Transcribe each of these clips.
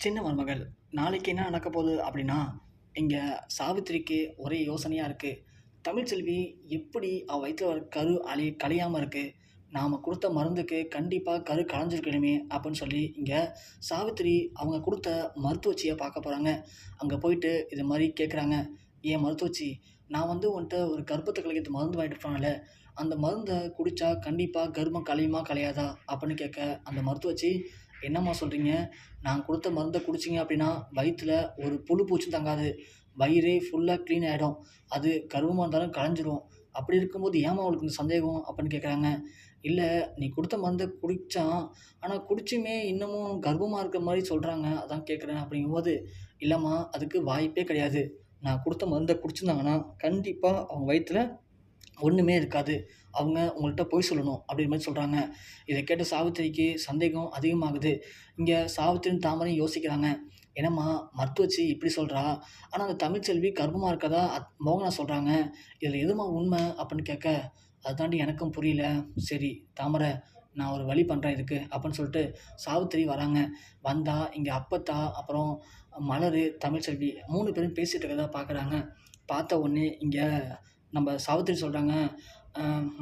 சின்ன மருமகள். நாளைக்கு என்ன நடக்க போகுது அப்படின்னா, இங்க சாவித்திரிக்கு ஒரே யோசனையா இருக்கு. தமிழ்ச்செல்வி எப்படி அவ வயித்துல ஒரு கரு கலையாம இருக்கு? நாம குடுத்த மருந்துக்கு கண்டிப்பா கரு கலைஞ்சிருக்கணுமே! அப்படின்னு சொல்லி இங்க சாவித்திரி அவங்க குடுத்த மருத்துவச்சிய பார்க்க போறாங்க. அங்க போயிட்டு இது மாரி கேட்குறாங்க. "ஏன் மருத்துவச்சி, நான் வந்து உன்ட்ட ஒரு கர்ப்பத்த கலைக்கிறதுக்கு மருந்து வாங்கிட்டு போனேன்ல, அந்த மருந்த குடிச்சா கண்டிப்பா கர்ப்பம் கலையுமா, கலையாதா?" அப்படின்னு கேட்க, அந்த மருத்துவச்சி, "என்னம்மா சொல்றீங்க? நான் குடுத்த மருந்த குடிச்சீங்க அப்படின்னா, வயித்துல ஒரு புழு பூச்சும் தங்காது. வயிறே ஃபுல்லா கிளீன் ஆயிடும். அது கர்வமா இருந்தாலும் கலைஞ்சிரும். அப்படி இருக்கும்போது ஏம்மா உங்களுக்கு இந்த சந்தேகம்?" அப்படின்னு கேட்குறாங்க. "இல்ல, நீ குடுத்த மருந்த குடிச்சான். ஆனா குடிச்சுமே இன்னமும் கர்ப்பமா இருக்க மாரி சொல்றாங்க. அதான் கேட்குறேன்." அப்படிங்கும்போது, "இல்லம்மா, அதுக்கு வாய்ப்பே கிடையாது. நான் குடுத்த மருந்த குடிச்சிருந்தாங்கன்னா, கண்டிப்பா அவங்க வயித்துல ஒண்ணுமே இருக்காது. அவங்க உங்கள்ட்ட பொய் சொல்லணும்." அப்படின்ற மாரி சொல்றாங்க. இத கேட்ட சாவித்திரிக்கு சந்தேகம் அதிகமாகுது. இங்க சாவித்திரியும் தாமரையும் யோசிக்கிறாங்க. "என்னம்மா மருத்துவச்சி இப்படி சொல்றா, ஆனா அந்த தமிழ்ச்செல்வி கர்ப்பமா இருக்கறதா மோகனா சொல்றாங்க. இதுல எதும்மா உண்மை?" அப்படின்னு கேட்க, "அதுதாண்டி எனக்கும் புரியல. சரி தாமரை, நான் ஒரு வழி பண்றேன் இதுக்கு." அப்படின்னு சொல்லிட்டு சாவித்திரி வராங்க. வந்தா இங்க அப்பத்தா, அப்புறம் மலரு, தமிழ்ச்செல்வி 3 பேரும் பேசிட்டு இருக்கிறத பார்க்குறாங்க. பார்த்த உடனே இங்க நம்ம சாவித்திரி சொல்றாங்க,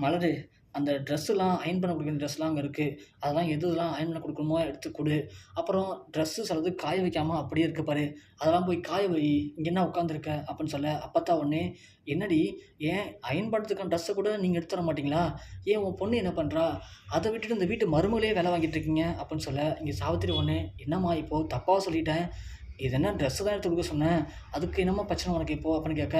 மலரு, அந்த ட்ரெஸ்ஸுலாம் அயர்ன் பண்ண குடுக்குற ட்ரெஸ்லாம் அங்க இருக்கு. அதெல்லாம் எதுலாம் அயர்ன் பண்ண குடுக்கணுமோ எடுத்து குடு. அப்புறம் ட்ரெஸ்ஸு சிலது காய வைக்காம அப்படியே இருக்கு பாரு. அதெல்லாம் போய் காய வை. இங்க என்ன உட்காந்துருக்க?" அப்படின்னு சொல்ல, அப்பத்தா உடனே, "என்னடி, ஏன் அயர்ன் பண்ணுறதுக்கான ட்ரெஸ்ஸ கூட நீங்க எடுத்து தர மாட்டீங்களா? ஏன் உன் பொண்ணு என்ன பண்றா? அத விட்டுட்டு இந்த வீட்டு மருமகளே வேலை வாங்கிட்டு இருக்கீங்க." அப்படின்னு சொல்ல, இங்க சாவித்திரி உடனே, "என்னம்மா இப்போ தப்பாவா சொல்லிட்டேன்? இது என்ன ட்ரெஸ்ஸு தான் எடுத்து குடுக்க சொன்னேன். அதுக்கு என்னம்மா பிரச்சனை உனக்கு இப்போ?" அப்படின்னு கேட்க,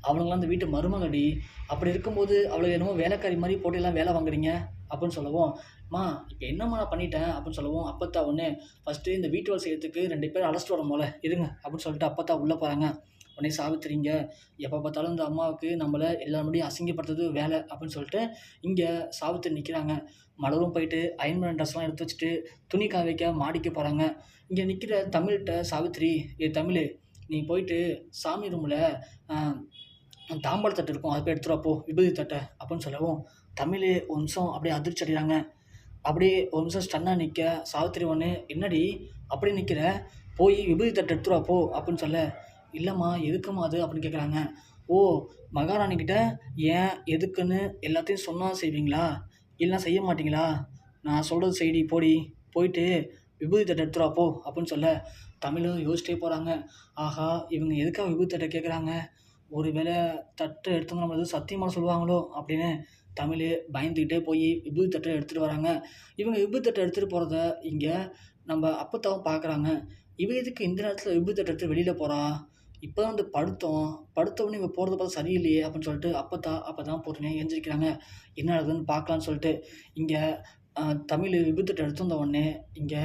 "அவளுங்கலாம் இந்த வீட்டு மருமகடி. அப்படி இருக்கும்போது அவள என்னமோ வேலைக்காரி மாரி போட்டுலாம் வேலை வாங்குறீங்க." அப்படின்னு சொல்லவும், "அம்மா, இப்ப என்னம்மா நான் பண்ணிட்டேன்?" அப்படின்னு சொல்லவும், அப்பத்தா உடனே, "ஃபர்ஸ்ட்டு இந்த வீட்டு வேலை செய்யறதுக்கு 2 பேர அழைச்சிட்டு வரேன் மொதல்ல, இருங்க." அப்படின்னு சொல்லிட்டு அப்பத்தா உள்ள போறாங்க. உடனே சாவித்திரிங்க, எப்ப பார்த்தாலும் இந்த அம்மாவுக்கு நம்மள எல்லார் முன்னாடியும் அசிங்கப்படுத்துறது வேலை அப்படின்னு சொல்லிட்டு, இங்க சாவித்திரி நிக்கிறாங்க. மலரும் போயிட்டு அயர்ன் பண்ண ட்ரெஸ்லாம் எடுத்து வச்சுட்டு, துணி காய வைக்க மாடிக்கு போறாங்க. இங்க நிக்கிற தமிழ்ட்ட சாவித்திரி, "ஏய் தமிழு, நீ போயிட்டு சாமி ரூம்ல அ தாம்பாள தட்டு இருக்கும். அத போய் எடுத்துட்டு வா போ, விபூதி தட்ட." அப்படின்னு சொல்லவும், தமிழு ஒரு நிமிஷம் அப்படியே அதிர்ச்சி அடையிறாங்க. அப்படியே ஒரு நிமிஷம் ஸ்டன்னா நிக்க, சாவித்திரி உடனே, "என்னடி அப்படியே நிக்கிற? போய் விபூதி தட்டு எடுத்துட்டு வா போ." அப்படின்னு சொல்ல, "இல்லம்மா, எதுக்கும்மா அது?" அப்படின்னு கேட்குறாங்க. "ஓ! மகாராணி கிட்ட ஏன், எதுக்குன்னு எல்லாத்தையும் சொன்னா செய்வீங்களா? இல்லன்னா செய்ய மாட்டீங்களா? நான் சொல்றது செய்டி போடி. போயிட்டு விபூதி தட்ட எடுத்துட்டு வா போ." அப்படின்னு சொல்ல, தமிழும் யோசிச்சிட்டே போறாங்க. ஆஹா! இவங்க எதுக்காக விபூதி தட்ட கேட்குறாங்க? ஒரு வேள தட்டு எடுத்துட்டு வந்து நம்மள எதுவும் சத்தியம் பண்ண சொல்லுவாங்களோ அப்படின்னு தமிழு பயந்துகிட்டே போய் விபூதி தட்ட எடுத்துட்டு வராங்க. இவங்க விபூதி தட்ட எடுத்துட்டு போறத இங்க நம்ம அப்பத்தாவும் பார்க்குறாங்க. "இவ எதுக்கு இந்த நேரத்தில விபூதி தட்ட எடுத்துட்டு வெளியில போறா? இப்ப தான் வந்து படுத்தோம். படுத்த உடனே இவ போறத பார்த்தா சரியில்லையே!" அப்படின்னு சொல்லிட்டு அப்பத்தா அப்பதான் பொறுமையா எந்திரிக்கிறாங்க. என்ன நடக்குதுன்னு பார்க்கலான்னு சொல்லிட்டு. இங்க அ தமிழு விபூதி தட்ட எடுத்து வந்த உடனே, இங்க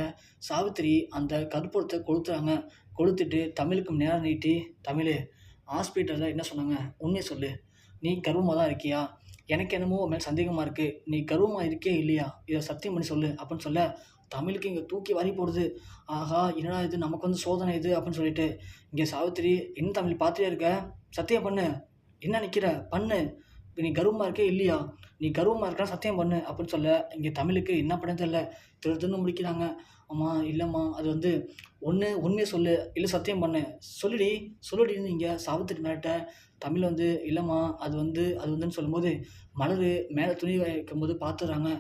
சாவித்திரி அந்த கற்பூரத்த கொளுத்துறாங்க. கொளுத்திட்டு தமிழுக்கு நேரா நீட்டி, "தமிழு, ஹாஸ்பிட்டல்ல என்ன சொன்னாங்க? உண்மைய சொல்லு. நீ கர்வமா தான் இருக்கியா? எனக்கு என்னமோ உன் மேல சந்தேகமா இருக்கு. நீ கர்வமா இருக்கியா? இல்லையா? இத சத்தியம் பண்ணி சொல்லு." அப்படின்னு சொல்ல, தமிழுக்கு இங்க தூக்கி வாரி போடுது. ஆஹா! என்னடா இது, நமக்கு வந்து சோதனை இது அப்படின்னு சொல்லிட்டு. இங்க சாவித்திரி, "என்ன தமிழ் பார்த்துட்டே இருக்க? சத்தியம் பண்ணு. என்ன நிக்கிற? பண்ணு. நீ கர்வமா இருக்கியா? இல்லையா? நீ கர்வமா இருக்கன்னா சத்தியம் பண்ணு." அப்படின்னு சொல்ல, இங்க தமிழுக்கு என்ன பண்ணன்னு தெரியல. திரு திருன்னு முழிக்கிறாங்க. "அம்மா, இல்லம்மா. அது வந்து ஒண்ணு உண்மைய சொல்லு. இல்ல சத்தியம் பண்ணு. சொல்லுடி, சொல்லுடின்னு" இங்க சாவித்திரி மிரட்ட, தமிழ் வந்து, "இல்லம்மா, அது வந்துன்னு" சொல்லும்போது, மலரு மேல துணி காய வைக்கும்போது பார்த்துர்றாங்க.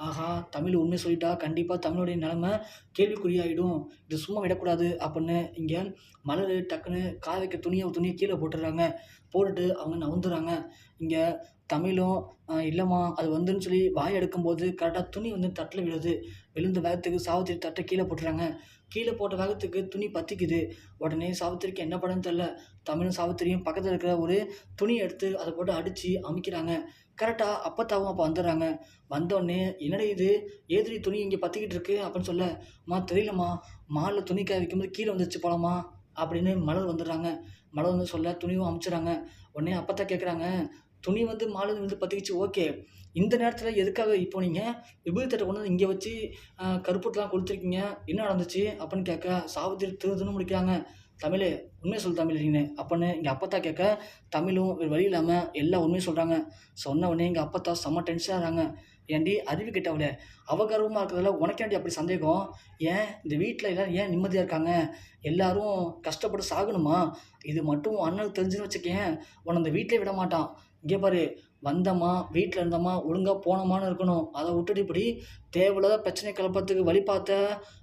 ஆஹா! தமிழ் உண்மைய சொல்லிட்டா, கண்டிப்பா தமிழுடைய நிலைமை கேள்விக்குறியாயிடும். இத சும்மா விடக்கூடாது அப்படின்னு இங்க மலரு டக்குன்னு காய வைக்க துணிய கீழ போட்டுர்றாங்க. போட்டுட்டு அவங்க நவுந்துர்றாங்க. இங்க தமிழும், இல்லம்மா அது வந்துன்னு சொல்லி வாய எடுக்கும்போது கரெக்ட்டா துணி வந்து தட்டுல விழுது. விழுந்த வேகத்துக்கு சாவித்திரி தட்ட கீழ போட்டுர்றாங்க. கீழ போட்ட வேகத்துக்கு துணி பத்திக்குது. உடனே சாவித்திரிக்கு என்ன பண்ணன்னு தெரியல. தமிழும் சாவித்திரியும் பக்கத்துல இருக்கிற ஒரு துணிய எடுத்து அத போட்டு அடிச்சு அமுக்கிறாங்க. கரெக்ட்டா அப்பத்தாவும் அப்ப வந்துர்றாங்க. வந்தோனே, "என்னடி இது? ஏதுடி துணி இங்க பத்திக்கிட்டு இருக்கு?" அப்படின்னு சொல்ல, "அம்மா தெரியலம்மா. மாடில துணி காய வைக்கும்போது கீழ வந்துருச்சு போலம்மா." அப்படின்னு மலர் வந்துர்றாங்க. மலர் வந்து சொல்ல துணியும் அமுச்சுர்றாங்க. உடனே அப்பத்தா கேட்குறாங்க, "துணி வந்து மாடில விழுந்து பத்திக்கிச்சு ஓகே. இந்த நேரத்தில எதுக்காக இப்போ நீங்க விபூதி தட்ட கொண்டு வந்து இங்க வச்சு கற்பூரத்தலாம் கொளுத்திருக்கீங்க? என்ன நடந்துச்சு?" அப்படின்னு கேட்க, சாவித்திரி திரு திருன்னு முழிக்கிறாங்க. "தமிழு, உண்மைய சொல்லு தமிழு நீனு." அப்படின்னு எங்க அப்பத்தா கேட்க, தமிழும் வேற வழி இல்லாம எல்லா உண்மையும் சொல்றாங்க. சொன்ன உடனே எங்க அப்பத்தா செம்ம டென்ஷன் ஆகுறாங்க. ஏன்டி அறிவு கெட்டவளே! அவ கர்வமா இருக்கிறதுல உனக்கு ஏன்டி அப்படி சந்தேகம்? ஏன் இந்த வீட்ல எல்லாரும் ஏன் நிம்மதியா இருக்காங்க? எல்லாரும் கஷ்டப்பட்டு சாகணுமா? இது மட்டும் உன் அண்ணனுக்கு தெரிஞ்சுன்னு வச்சுக்கயேன், உன்ன இந்த வீட்லயே விட மாட்டான். இங்க பாரு, வந்தோமா, வீட்ல இருந்தோமா, ஒழுங்கா போனோமான்னு இருக்கணும். அத விட்டுட்டு இப்படி தேவையில்லாத பிரச்சனைய கிளப்பறதுக்கு வழி பார்த்த,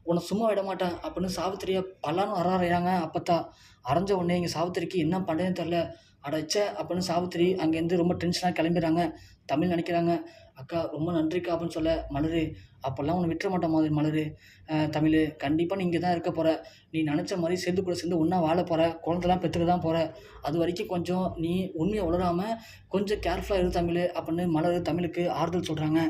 உன்ன சும்மா விட மாட்டேன் அப்படின்னு சாவித்திரிய பலார்ன்னு அரையறாங்க அப்பத்தா. அரைஞ்ச உடனே இங்க சாவித்திரிக்கு என்ன பண்றதுன்னு தெரியல. அட ச்சே! அப்படின்னு சாவித்திரி அங்கேருந்து ரொம்ப டென்ஷனா கிளம்பிறாங்க. தமிழ் நெனைக்கிறாங்க, "அக்கா ரொம்ப நன்றிக்கா" அப்படின்னு சொல்ல, "மலரு அப்போலாம் உன்ன விட்டுற மாட்டோம் மலரு. தமிழு கண்டிப்பா நீ இங்க தான் இருக்க போற. நீ நெனச்ச மாரி சேது கூட சேர்ந்து ஒண்ணா வாழப் போற. குழந்தலாம் பெத்துக்க தான் போற. அதுவரைக்கும் கொஞ்சம் நீ உண்மைய உளராம கொஞ்சம் கேர்ஃபுல்லா இரு தமிழு" அப்படின்னு மலரு தமிழுக்கு ஆறுதல் சொல்றாங்க.